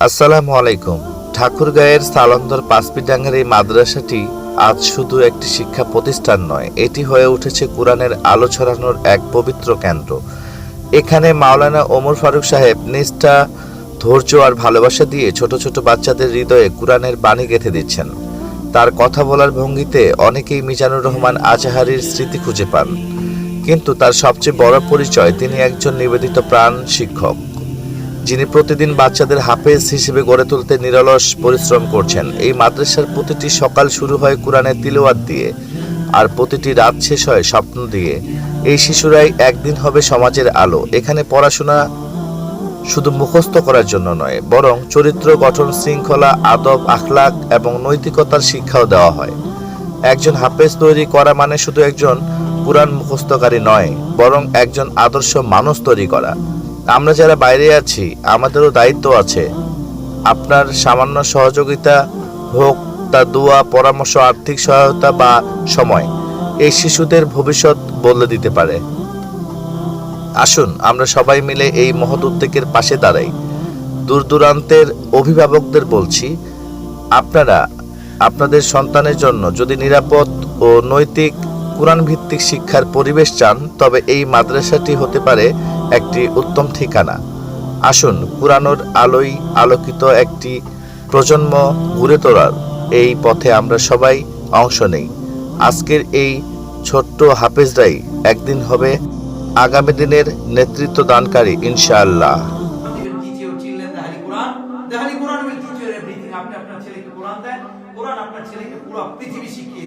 আসসালামু আলাইকুম। ঠাকুরগাঁয়ের সালন্দর পাঁচপিডাঙ্গার এই মাদ্রাসাটি আজ শুধু একটি শিক্ষা প্রতিষ্ঠান নয়, এটি হয়ে উঠেছে কোরআনের আলো ছড়ানোর এক পবিত্র কেন্দ্র। এখানে মাওলানা ওমর ফারুক সাহেব নিষ্ঠা, ধৈর্য আর ভালোবাসা দিয়ে ছোট ছোট বাচ্চাদের হৃদয়ে কোরআনের বাণী গেঁথে দিচ্ছেন। তার কথা বলার ভঙ্গিতে অনেকেই মিজানুর রহমান আজহারীর স্মৃতি খুঁজে পান, কিন্তু তার সবচেয়ে বড় পরিচয় তিনি একজন নিবেদিত প্রাণ শিক্ষক, যিনি প্রতিদিন বাচ্চাদের হাফেজ হিসেবে গড়ে তুলতে নিরলস পরিশ্রম করছেন। এই মাদ্রাসার প্রতিটি সকাল শুরু হয় কোরআনের তিলাওয়াত দিয়ে, আর প্রতিটি রাত শেষ হয় স্বপ্ন দিয়ে। এই শিশুরাই একদিন হবে সমাজের আলো। এখানে পড়াশোনা শুধু মুখস্থ করার জন্য নয়, বরং চরিত্র গঠন, শৃঙ্খলা, আদব, আখলাক এবং নৈতিকতার শিক্ষাও দেওয়া হয়। একজন হাফেজ তৈরি করা মানে শুধু একজন কোরআন মুখস্থকারী নয়, বরং একজন আদর্শ মানুষ তৈরি করা। আমরা যারা বাইরে আছি, আমাদেরও দায়িত্ব আছে। আপনার সামান্য সহযোগিতা হোক, তা দোয়া, পরামর্শ, আর্থিক সহায়তা বা সময়, এই শিশুদের ভবিষ্যৎ বদলে দিতে পারে। আসুন আমরা সবাই মিলে এই মহৎ উদ্যোগের পাশে দাঁড়াই। দূর দূরান্তের অভিভাবকদের বলছি, আপনারা আপনাদের সন্তানের জন্য যদি নিরাপদ ও নৈতিক কোরআন ভিত্তিক শিক্ষার পরিবেশ চান, তবে এই মাদ্রাসাটি হতে পারে একটি উত্তম ঠিকানা। আসুন কোরআনের আলোয় আলোকিত একটি প্রজন্ম গড়ে তোলার এই পথে আমরা সবাই অংশ নেই। আজকের এই ছোট্ট হাফেজরাই একদিন হবে আগামী দিনের নেতৃত্ব দানকারী, ইনশাআল্লাহ।